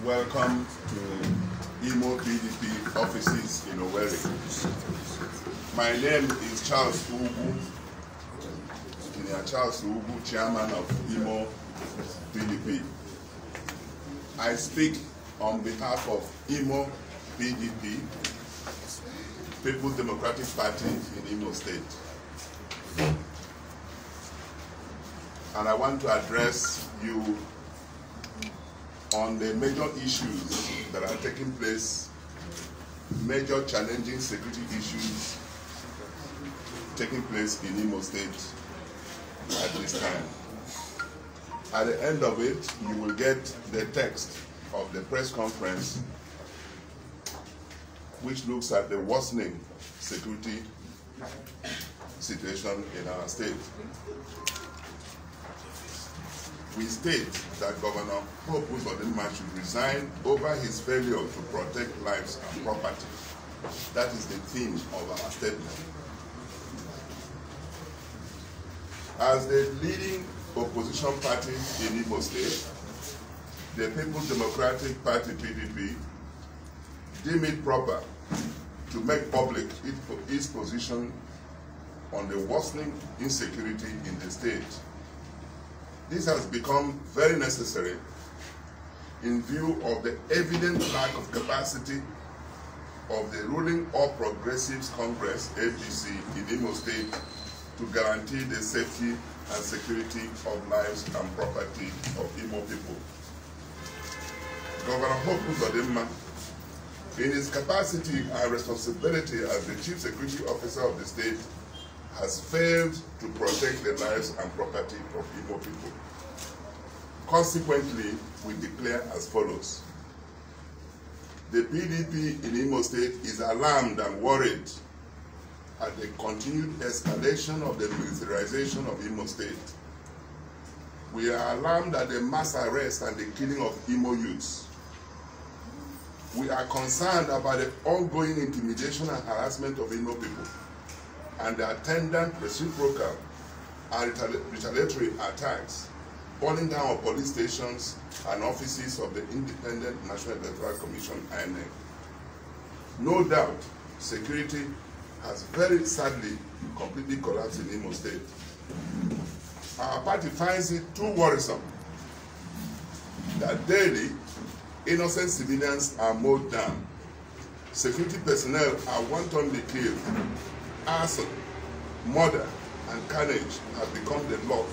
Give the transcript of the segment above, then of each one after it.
Welcome to Imo PDP offices in Owerri. My name is Charles Ugu, Charles Ugu, Chairman of Imo PDP. I speak on behalf of Imo PDP, People's Democratic Party in Imo State. And I want to address you on the major issues that are taking place, major challenging security issues taking place in Imo State at this time. At the end of it, you will get the text of the press conference which looks at the worsening security situation in our state. We state that Governor Uzodinma should resign over his failure to protect lives and property. That is the theme of our statement. As the leading opposition party in Imo State, the People's Democratic Party PDP deem it proper to make public its position on the worsening insecurity in the state. This has become very necessary in view of the evident lack of capacity of the ruling All Progressives Congress, APC, in Imo State to guarantee the safety and security of lives and property of Imo people. Governor Uzodinma, in his capacity and responsibility as the Chief Security Officer of the state, has failed to protect the lives and property of Imo people. Consequently, we declare as follows. The PDP in Imo State is alarmed and worried at the continued escalation of the militarization of Imo State. We are alarmed at the mass arrest and the killing of Imo youths. We are concerned about the ongoing intimidation and harassment of Imo people and the attendant reciprocal and retaliatory attacks, burning down of police stations and offices of the Independent National Electoral Commission, INEC. No doubt, security has very sadly completely collapsed in Imo State. Our party finds it too worrisome that daily innocent civilians are mowed down, security personnel are wantonly killed, arson, murder, and carnage have become the lot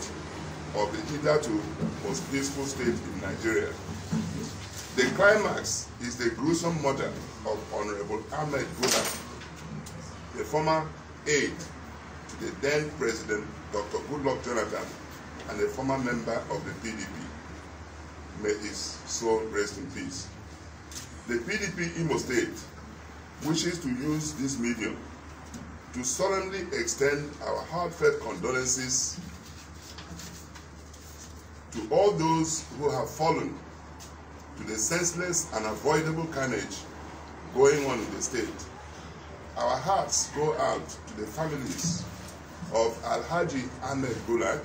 of the hitherto most peaceful state in Nigeria. The climax is the gruesome murder of Honorable Ahmed Goodluck, the former aide to the then President Dr. Goodluck Jonathan and a former member of the PDP. May his soul rest in peace. The PDP Imo State wishes to use this medium to solemnly extend our heartfelt condolences to all those who have fallen to the senseless and avoidable carnage going on in the state. Our hearts go out to the families of Alhaji Ahmed Goodluck,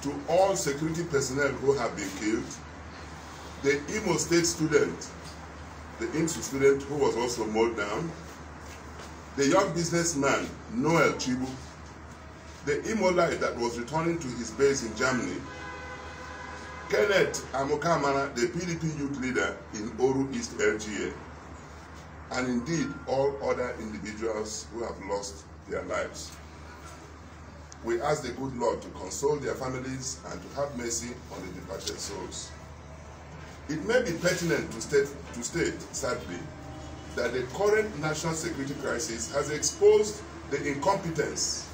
to all security personnel who have been killed, the Imo State student, the IMSU student who was also mowed down, the young businessman Noel Chibu, the Imolite that was returning to his base in Germany, Kenneth Amokamana, the PDP youth leader in Oru East LGA, and indeed all other individuals who have lost their lives. We ask the good Lord to console their families and to have mercy on the departed souls. It may be pertinent to state, sadly, that the current national security crisis has exposed the incompetence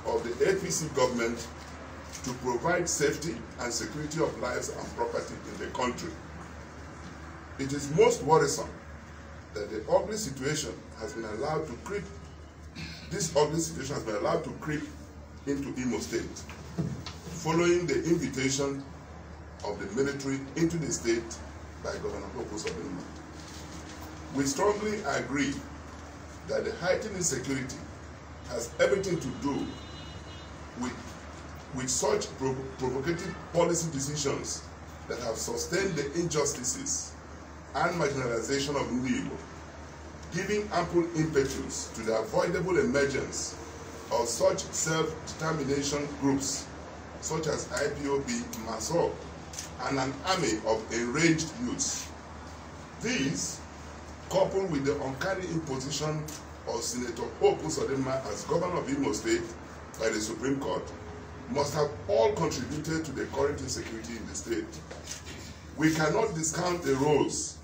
of the APC government to provide safety and security of lives and property in the country. It is most worrisome that the ugly situation has been allowed to creep. This ugly situation has been allowed to creep into Imo State, following the invitation of the military into the state by Governor Uzodinma. We strongly agree that the heightened insecurity has everything to do with such provocative policy decisions that have sustained the injustices and marginalization of Ndị Igbo, giving ample impetus to the avoidable emergence of such self-determination groups such as IPOB, MASOB, and an army of enraged youths. These, coupled with the uncanny imposition of Senator Hope Uzodinma as governor of Imo State by the Supreme Court, must have all contributed to the current insecurity in the state. We cannot discount the roles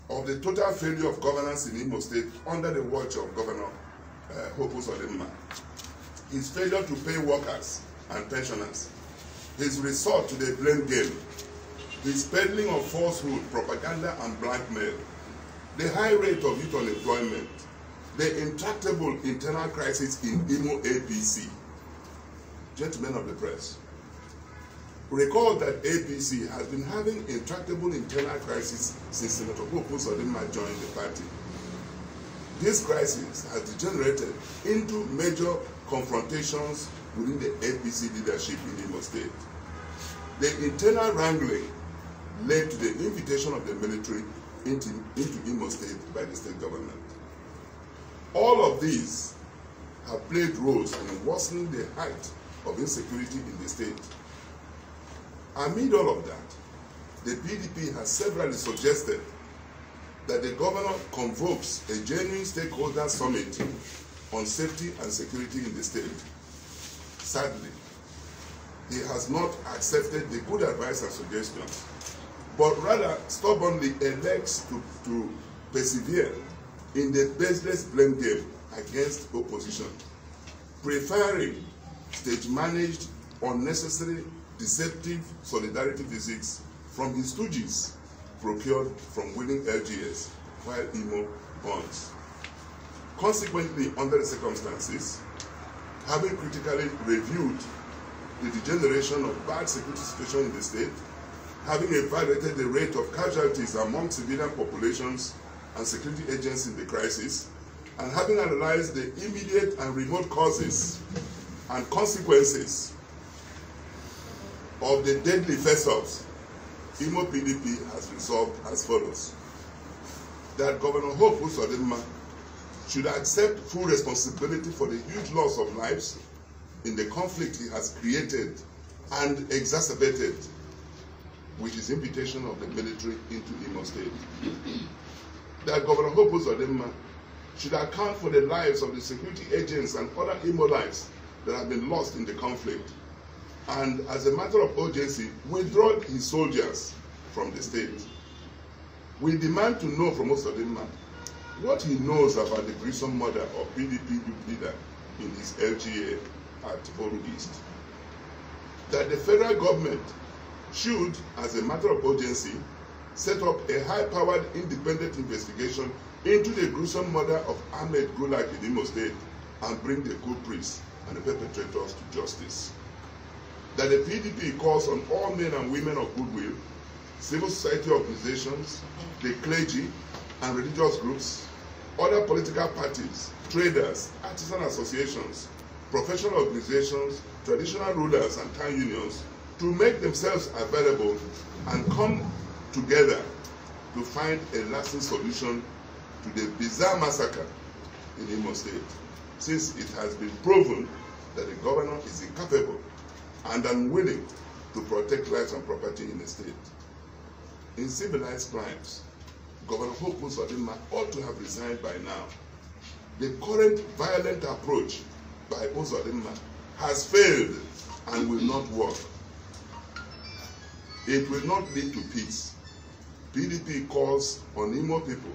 of the total failure of governance in Imo State under the watch of Governor Hope Uzodinma. His failure to pay workers and pensioners, his resort to the blame game, his peddling of falsehood, propaganda, and blackmail, the high rate of youth unemployment, the intractable internal crisis in Imo APC. Gentlemen of the press, recall that APC has been having intractable internal crisis since Senator Hope Uzodinma joined the party. This crisis has degenerated into major confrontations within the APC leadership in Imo State. The internal wrangling led to the invitation of the military into Imo State by the state government. All of these have played roles in worsening the height of insecurity in the state. Amid all of that, the PDP has severally suggested that the governor convokes a genuine stakeholder summit on safety and security in the state. Sadly, he has not accepted the good advice and suggestions, but rather stubbornly elects to persevere in the baseless blame game against opposition, preferring stage-managed, unnecessary, deceptive solidarity visits from his stooges procured from willing LGS while Imo bonds. Consequently, under the circumstances, having critically reviewed the degeneration of bad security situation in the state, having evaluated the rate of casualties among civilian populations and security agents in the crisis, and having analyzed the immediate and remote causes and consequences of the deadly face-offs, Imo PDP has resolved as follows: that Governor Hope Uzodinma should accept full responsibility for the huge loss of lives in the conflict he has created and exacerbated with his invitation of the military into Imo State. That Governor Hope Uzodinma should account for the lives of the security agents and other Imolites that have been lost in the conflict, and as a matter of urgency, withdraw his soldiers from the state. We demand to know from Uzodinma what he knows about the gruesome murder of PDP youth leader in his LGA at Oru East. That the federal government should, as a matter of urgency, set up a high-powered independent investigation into the gruesome murder of Ahmed Gulag in Imo State and bring the culprits and the perpetrators to justice. That the PDP calls on all men and women of goodwill, civil society organizations, the clergy and religious groups, other political parties, traders, artisan associations, professional organizations, traditional rulers and town unions to make themselves available and come together to find a lasting solution to the bizarre massacre in Imo State, since it has been proven that the governor is incapable and unwilling to protect lives and property in the state. In civilized climes, Governor Hope Uzodinma ought to have resigned by now. The current violent approach by Uzodinma has failed and will not work. It will not lead to peace. PDP calls on Imo people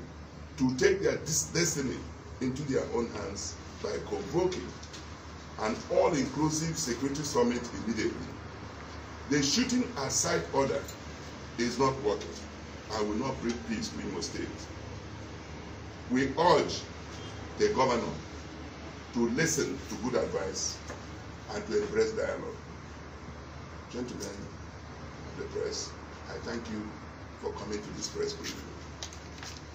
to take their destiny into their own hands by convoking an all-inclusive security summit immediately. The shooting aside order is not working and will not bring peace to Imo State. We urge the governor to listen to good advice and to embrace dialogue. Gentlemen of the press, I thank you for coming to this press briefing.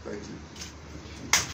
Thank you.